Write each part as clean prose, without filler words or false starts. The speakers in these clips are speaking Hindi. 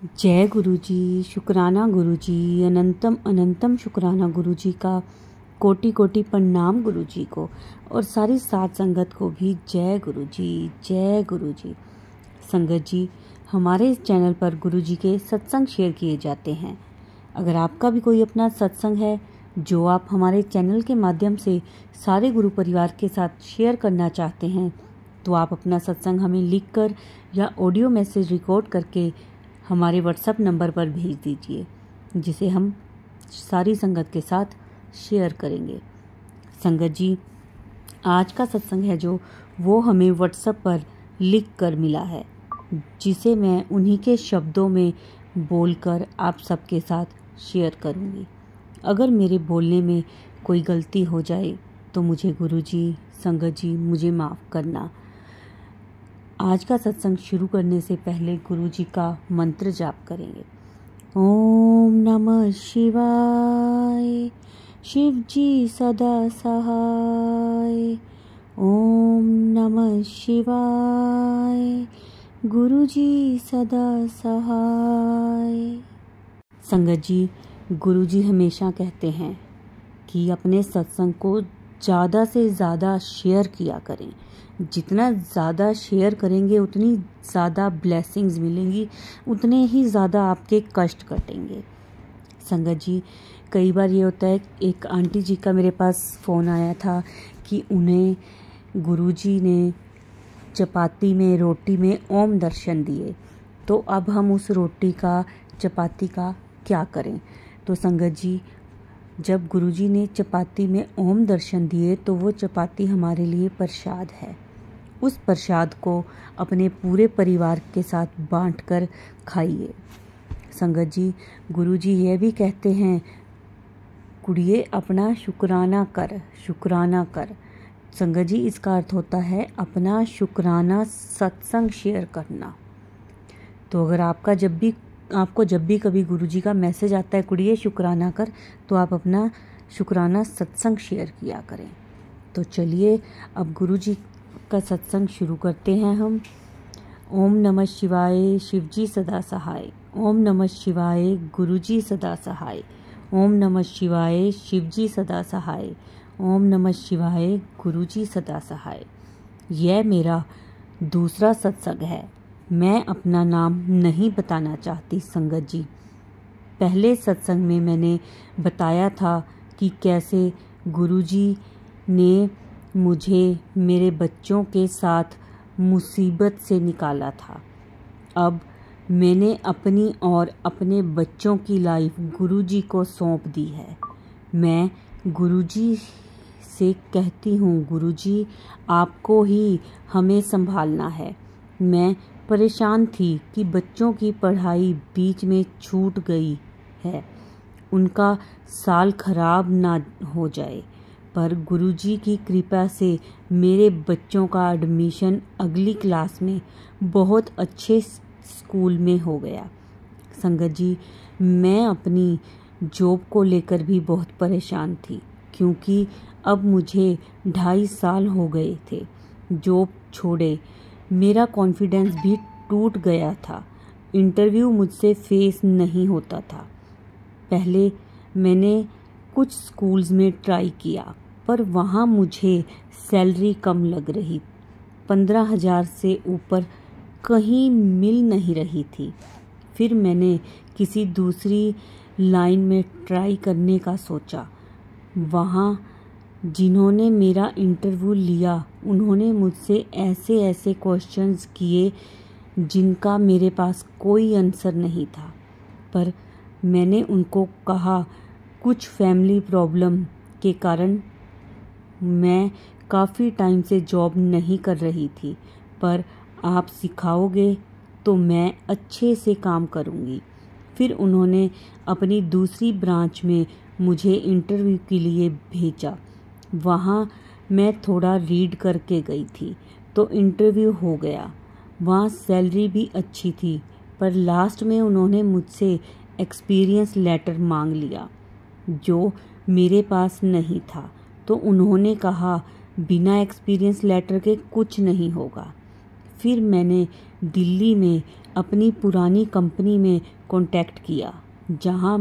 जय गुरु जी, शुक्राना गुरु जी, अनंतम अनंतम शुक्राना गुरु जी का, कोटि कोटि प्रणाम गुरु जी को और सारी साथ संगत को भी जय गुरु जी, जय गुरु जी। संगत जी, हमारे इस चैनल पर गुरु जी के सत्संग शेयर किए जाते हैं। अगर आपका भी कोई अपना सत्संग है जो आप हमारे चैनल के माध्यम से सारे गुरु परिवार के साथ शेयर करना चाहते हैं तो आप अपना सत्संग हमें लिखकर या ऑडियो मैसेज रिकॉर्ड करके हमारे व्हाट्सएप नंबर पर भेज दीजिए, जिसे हम सारी संगत के साथ शेयर करेंगे। संगत जी, आज का सत्संग है जो वो हमें व्हाट्सएप पर लिख कर मिला है, जिसे मैं उन्हीं के शब्दों में बोलकर आप सबके साथ शेयर करूँगी। अगर मेरे बोलने में कोई गलती हो जाए तो मुझे गुरु जी, संगत जी मुझे माफ़ करना। आज का सत्संग शुरू करने से पहले गुरु जी का मंत्र जाप करेंगे। ओम नमः शिवाय, शिव जी सदा सहाय। ओम नमः शिवाय, गुरु जी सदा सहाय। संगत जी, गुरु जी हमेशा कहते हैं कि अपने सत्संग को ज़्यादा से ज़्यादा शेयर किया करें। जितना ज़्यादा शेयर करेंगे उतनी ज़्यादा ब्लेसिंग्स मिलेंगी, उतने ही ज़्यादा आपके कष्ट कटेंगे। संगत जी, कई बार ये होता है, एक आंटी जी का मेरे पास फ़ोन आया था कि उन्हें गुरुजी ने चपाती में, रोटी में ओम दर्शन दिए, तो अब हम उस रोटी का, चपाती का क्या करें। तो संगत जी, जब गुरुजी ने चपाती में ओम दर्शन दिए तो वो चपाती हमारे लिए प्रसाद है। उस प्रसाद को अपने पूरे परिवार के साथ बांटकर खाइए। संगत जी, गुरुजी यह भी कहते हैं, कुड़िए अपना शुक्राना कर, शुक्राना कर। संगत जी, इसका अर्थ होता है अपना शुक्राना सत्संग शेयर करना। तो अगर आपको जब भी कभी गुरुजी का मैसेज आता है कुड़िए शुक्राना कर, तो आप अपना शुक्राना सत्संग शेयर किया करें। तो चलिए अब गुरुजी का सत्संग शुरू करते हैं हम। ओम नमः शिवाय, शिवजी सदा सहाय। ओम नमः शिवाय, गुरुजी सदा सहाय। ओम नमः शिवाय, शिवजी सदा सहाय। ओम नमः शिवाय, गुरुजी सदा सहाय। यह मेरा दूसरा सत्संग है। मैं अपना नाम नहीं बताना चाहती संगत जी। पहले सत्संग में मैंने बताया था कि कैसे गुरुजी ने मुझे मेरे बच्चों के साथ मुसीबत से निकाला था। अब मैंने अपनी और अपने बच्चों की लाइफ गुरुजी को सौंप दी है। मैं गुरुजी से कहती हूँ, गुरुजी आपको ही हमें संभालना है। मैं परेशान थी कि बच्चों की पढ़ाई बीच में छूट गई है, उनका साल खराब ना हो जाए, पर गुरुजी की कृपा से मेरे बच्चों का एडमिशन अगली क्लास में बहुत अच्छे स्कूल में हो गया। संगत जी, मैं अपनी जॉब को लेकर भी बहुत परेशान थी, क्योंकि अब मुझे 2.5 साल हो गए थे जॉब छोड़े। मेरा कॉन्फिडेंस भी टूट गया था। इंटरव्यू मुझसे फेस नहीं होता था। पहले मैंने कुछ स्कूल्स में ट्राई किया, पर वहाँ मुझे सैलरी कम लग रही, 15,000 से ऊपर कहीं मिल नहीं रही थी। फिर मैंने किसी दूसरी लाइन में ट्राई करने का सोचा। वहाँ जिन्होंने मेरा इंटरव्यू लिया, उन्होंने मुझसे ऐसे ऐसे क्वेश्चंस किए जिनका मेरे पास कोई आंसर नहीं था, पर मैंने उनको कहा कुछ फैमिली प्रॉब्लम के कारण मैं काफ़ी टाइम से जॉब नहीं कर रही थी, पर आप सिखाओगे तो मैं अच्छे से काम करूँगी। फिर उन्होंने अपनी दूसरी ब्रांच में मुझे इंटरव्यू के लिए भेजा। वहाँ मैं थोड़ा रीड करके गई थी तो इंटरव्यू हो गया। वहाँ सैलरी भी अच्छी थी, पर लास्ट में उन्होंने मुझसे एक्सपीरियंस लेटर मांग लिया जो मेरे पास नहीं था। तो उन्होंने कहा बिना एक्सपीरियंस लेटर के कुछ नहीं होगा। फिर मैंने दिल्ली में अपनी पुरानी कंपनी में कांटेक्ट किया जहां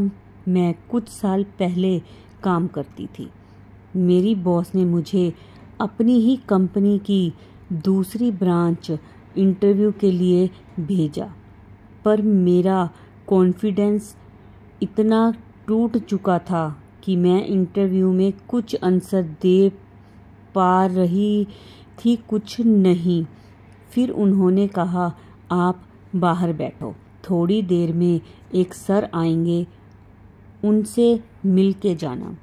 मैं कुछ साल पहले काम करती थी। मेरी बॉस ने मुझे अपनी ही कंपनी की दूसरी ब्रांच इंटरव्यू के लिए भेजा, पर मेरा कॉन्फिडेंस इतना टूट चुका था कि मैं इंटरव्यू में कुछ आंसर दे पा रही थी, कुछ नहीं। फिर उन्होंने कहा, आप बाहर बैठो, थोड़ी देर में एक सर आएंगे, उनसे मिल के जाना।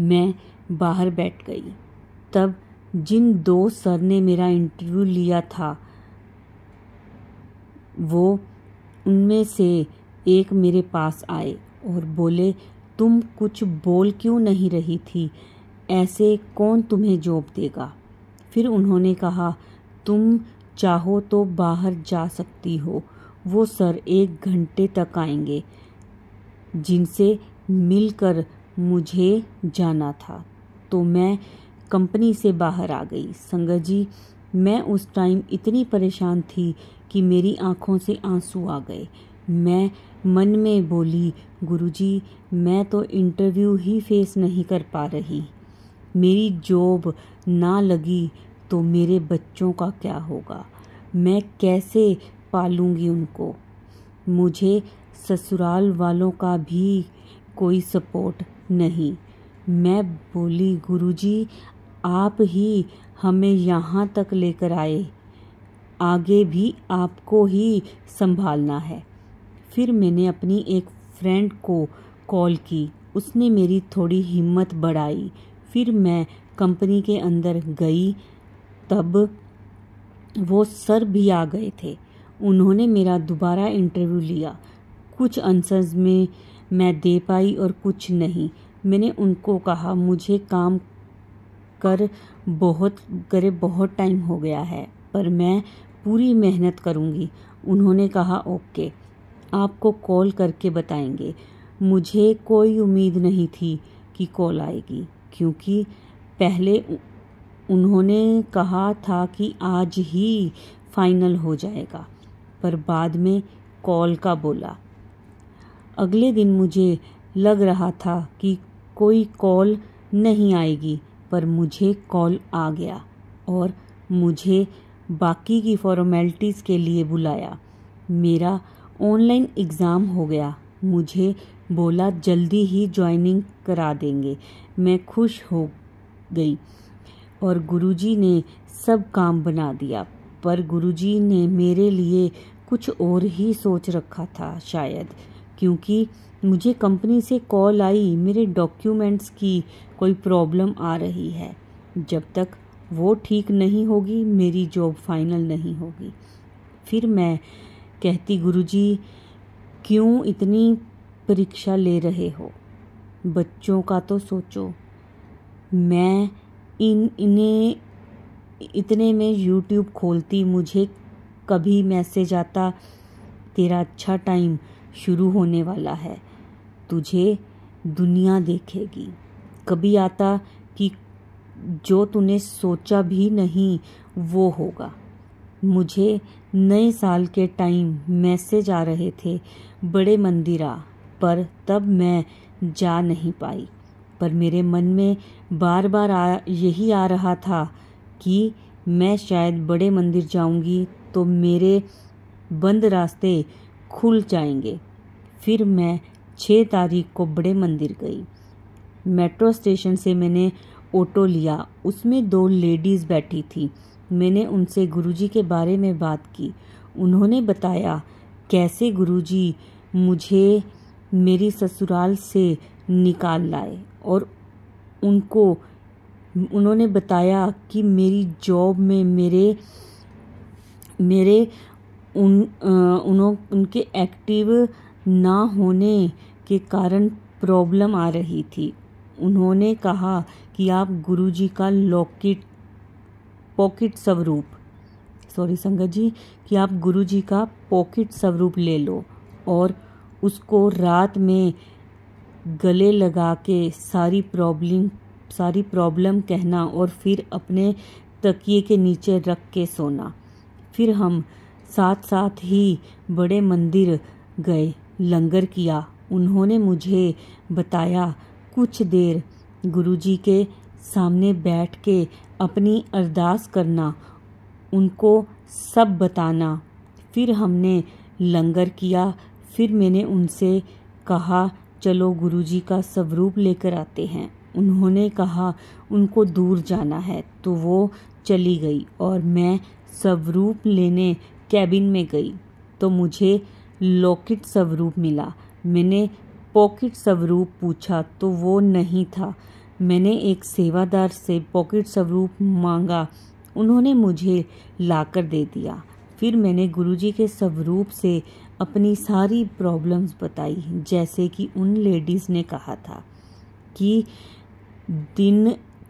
मैं बाहर बैठ गई। तब जिन 2 सर ने मेरा इंटरव्यू लिया था, वो उनमें से एक मेरे पास आए और बोले, तुम कुछ बोल क्यों नहीं रही थी? ऐसे कौन तुम्हें जॉब देगा? फिर उन्होंने कहा, तुम चाहो तो बाहर जा सकती हो। वो सर 1 घंटे तक आएंगे, जिनसे मिलकर मुझे जाना था। तो मैं कंपनी से बाहर आ गई। संगत जी, मैं उस टाइम इतनी परेशान थी कि मेरी आंखों से आंसू आ गए। मैं मन में बोली, गुरुजी, मैं तो इंटरव्यू ही फेस नहीं कर पा रही। मेरी जॉब ना लगी तो मेरे बच्चों का क्या होगा? मैं कैसे पालूंगी उनको? मुझे ससुराल वालों का भी कोई सपोर्ट नहीं। मैं बोली, गुरुजी, आप ही हमें यहाँ तक लेकर आए, आगे भी आपको ही संभालना है। फिर मैंने अपनी एक फ्रेंड को कॉल की, उसने मेरी थोड़ी हिम्मत बढ़ाई। फिर मैं कंपनी के अंदर गई। तब वो सर भी आ गए थे। उन्होंने मेरा दोबारा इंटरव्यू लिया। कुछ आंसर्स में मैं दे पाई और कुछ नहीं। मैंने उनको कहा, मुझे काम करे बहुत टाइम हो गया है, पर मैं पूरी मेहनत करूंगी। उन्होंने कहा, ओके, आपको कॉल करके बताएंगे। मुझे कोई उम्मीद नहीं थी कि कॉल आएगी, क्योंकि पहले उन्होंने कहा था कि आज ही फाइनल हो जाएगा, पर बाद में कॉल का बोला। अगले दिन मुझे लग रहा था कि कोई कॉल नहीं आएगी, पर मुझे कॉल आ गया और मुझे बाकी की फॉर्मेलिटीज़ के लिए बुलाया। मेरा ऑनलाइन एग्ज़ाम हो गया। मुझे बोला, जल्दी ही ज्वाइनिंग करा देंगे। मैं खुश हो गई और गुरुजी ने सब काम बना दिया, पर गुरुजी ने मेरे लिए कुछ और ही सोच रखा था शायद, क्योंकि मुझे कंपनी से कॉल आई, मेरे डॉक्यूमेंट्स की कोई प्रॉब्लम आ रही है। जब तक वो ठीक नहीं होगी, मेरी जॉब फाइनल नहीं होगी। फिर मैं कहती, गुरुजी, क्यों इतनी परीक्षा ले रहे हो? बच्चों का तो सोचो। मैं इन्हें इतने में यूट्यूब खोलती, मुझे कभी मैसेज आता, तेरा अच्छा टाइम शुरू होने वाला है, तुझे दुनिया देखेगी। कभी आता कि जो तूने सोचा भी नहीं वो होगा। मुझे नए साल के टाइम मैसेज आ रहे थे, बड़े मंदिर आ, पर तब मैं जा नहीं पाई। पर मेरे मन में बार बार यही आ रहा था कि मैं शायद बड़े मंदिर जाऊंगी तो मेरे बंद रास्ते खुल जाएंगे। फिर मैं 6 तारीख को बड़े मंदिर गई। मेट्रो स्टेशन से मैंने ऑटो लिया, उसमें 2 लेडीज़ बैठी थी। मैंने उनसे गुरुजी के बारे में बात की। उन्होंने बताया कैसे गुरुजी मुझे मेरी ससुराल से निकाल लाए, और उन्होंने बताया कि मेरी जॉब में उनके एक्टिव ना होने के कारण प्रॉब्लम आ रही थी। उन्होंने कहा कि आप गुरुजी का पॉकेट स्वरूप ले लो और उसको रात में गले लगा के सारी प्रॉब्लम कहना और फिर अपने तकिए के नीचे रख के सोना। फिर हम साथ साथ ही बड़े मंदिर गए, लंगर किया। उन्होंने मुझे बताया कुछ देर गुरुजी के सामने बैठ के अपनी अरदास करना, उनको सब बताना। फिर हमने लंगर किया। फिर मैंने उनसे कहा चलो गुरुजी का स्वरूप लेकर आते हैं। उन्होंने कहा उनको दूर जाना है, तो वो चली गई और मैं स्वरूप लेने कैबिन में गई तो मुझे लॉकेट स्वरूप मिला। मैंने पॉकेट स्वरूप पूछा तो वो नहीं था। मैंने एक सेवादार से पॉकेट स्वरूप मांगा, उन्होंने मुझे लाकर दे दिया। फिर मैंने गुरुजी के स्वरूप से अपनी सारी प्रॉब्लम्स बताई, जैसे कि उन लेडीज़ ने कहा था कि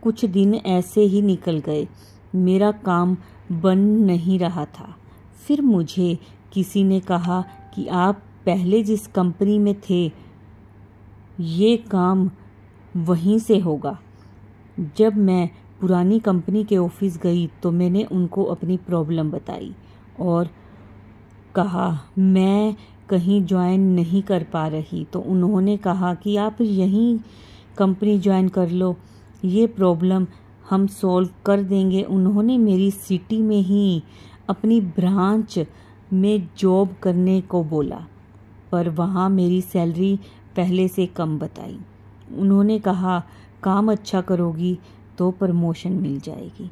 कुछ दिन ऐसे ही निकल गए, मेरा काम बन नहीं रहा था। फिर मुझे किसी ने कहा कि आप पहले जिस कंपनी में थे ये काम वहीं से होगा। जब मैं पुरानी कंपनी के ऑफिस गई तो मैंने उनको अपनी प्रॉब्लम बताई और कहा मैं कहीं ज्वाइन नहीं कर पा रही। तो उन्होंने कहा कि आप यहीं कंपनी ज्वाइन कर लो, ये प्रॉब्लम हम सॉल्व कर देंगे। उन्होंने मेरी सिटी में ही अपनी ब्रांच में जॉब करने को बोला, पर वहाँ मेरी सैलरी पहले से कम बताई। उन्होंने कहा काम अच्छा करोगी तो प्रमोशन मिल जाएगी।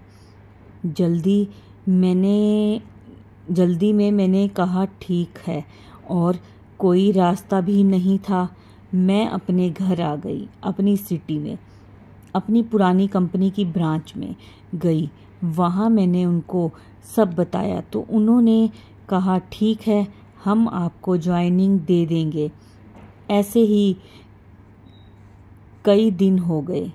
जल्दी में मैंने कहा ठीक है, और कोई रास्ता भी नहीं था। मैं अपने घर आ गई, अपनी सिटी में, अपनी पुरानी कंपनी की ब्रांच में गई। वहाँ मैंने उनको सब बताया तो उन्होंने कहा ठीक है, हम आपको ज्वाइनिंग दे देंगे। ऐसे ही कई दिन हो गए।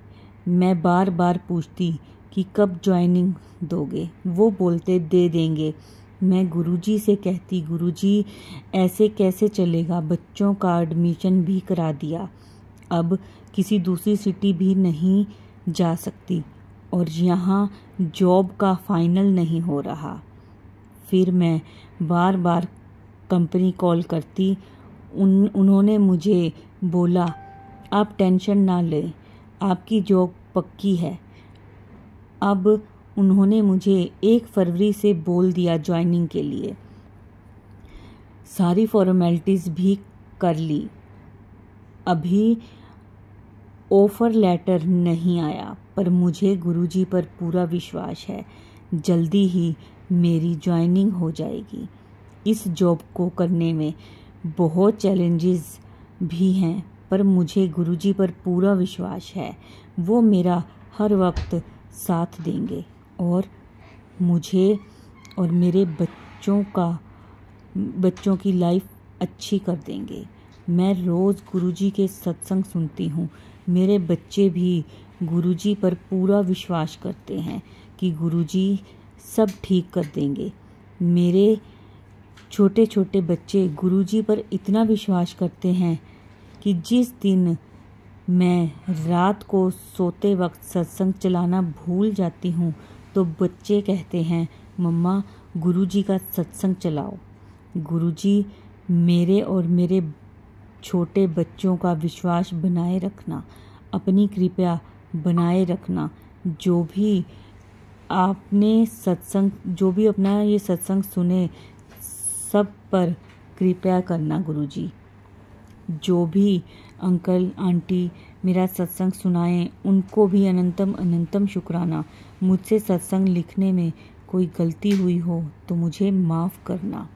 मैं बार बार पूछती कि कब ज्वाइनिंग दोगे, वो बोलते दे देंगे। मैं गुरुजी से कहती गुरुजी ऐसे कैसे चलेगा, बच्चों का एडमिशन भी करा दिया, अब किसी दूसरी सिटी भी नहीं जा सकती और यहाँ जॉब का फाइनल नहीं हो रहा। फिर मैं बार बार कंपनी कॉल करती। उन्होंने मुझे बोला आप टेंशन ना लें, आपकी जॉब पक्की है। अब उन्होंने मुझे 1 फरवरी से बोल दिया ज्वाइनिंग के लिए। सारी फॉर्मेलिटीज़ भी कर ली। अभी ऑफ़र लेटर नहीं आया, पर मुझे गुरुजी पर पूरा विश्वास है, जल्दी ही मेरी ज्वाइनिंग हो जाएगी। इस जॉब को करने में बहुत चैलेंजेस भी हैं, पर मुझे गुरुजी पर पूरा विश्वास है, वो मेरा हर वक्त साथ देंगे और मुझे और मेरे बच्चों की लाइफ अच्छी कर देंगे। मैं रोज़ गुरुजी के सत्संग सुनती हूँ। मेरे बच्चे भी गुरुजी पर पूरा विश्वास करते हैं कि गुरुजी सब ठीक कर देंगे। मेरे छोटे छोटे बच्चे गुरुजी पर इतना विश्वास करते हैं कि जिस दिन मैं रात को सोते वक्त सत्संग चलाना भूल जाती हूँ तो बच्चे कहते हैं मम्मा गुरुजी का सत्संग चलाओ। गुरुजी मेरे और मेरे छोटे बच्चों का विश्वास बनाए रखना, अपनी कृपा बनाए रखना। जो भी अपना ये सत्संग सुने सब पर कृपया करना गुरुजी। जो भी अंकल आंटी मेरा सत्संग सुनाएं उनको भी अनंतम अनंतम शुक्राना। मुझसे सत्संग लिखने में कोई गलती हुई हो तो मुझे माफ़ करना।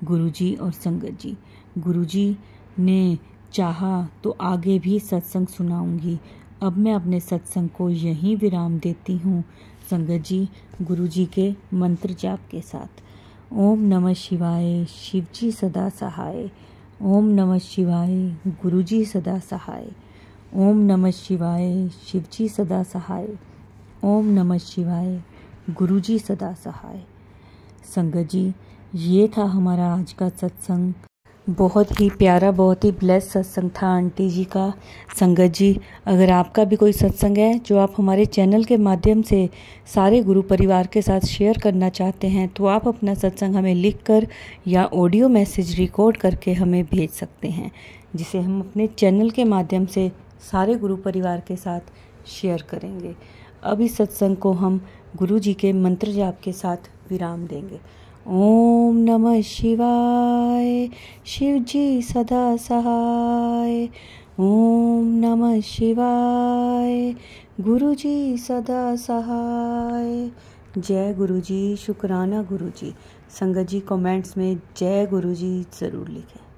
गुरुजी और संगत जी, गुरुजी ने चाहा तो आगे भी सत्संग सुनाऊंगी। अब मैं अपने सत्संग को यहीं विराम देती हूँ संगत जी, गुरुजी के मंत्र जाप के साथ। ओम नमः शिवाय, शिवजी सदा सहाय। ओम नमः शिवाय, गुरुजी सदा सहाय। ओम नमः शिवाय, शिवजी सदा सहाय। ओम नमः शिवाय, गुरुजी सदा सहाय। संगत जी, ये था हमारा आज का सत्संग। बहुत ही प्यारा, बहुत ही ब्लेस्ड सत्संग था आंटी जी का। संगत जी, अगर आपका भी कोई सत्संग है जो आप हमारे चैनल के माध्यम से सारे गुरु परिवार के साथ शेयर करना चाहते हैं, तो आप अपना सत्संग हमें लिखकर या ऑडियो मैसेज रिकॉर्ड करके हमें भेज सकते हैं, जिसे हम अपने चैनल के माध्यम से सारे गुरु परिवार के साथ शेयर करेंगे। अब इस सत्संग को हम गुरु जी के मंत्र जाप के साथ विराम देंगे। ओम नमः शिवाय, शिव जी सदा सहाय। ओम नमः शिवाय, गुरु जी सदा सहाय। जय गुरु जी, शुक्राना गुरु जी। संगत जी कमेंट्स में जय गुरु जी ज़रूर लिखें।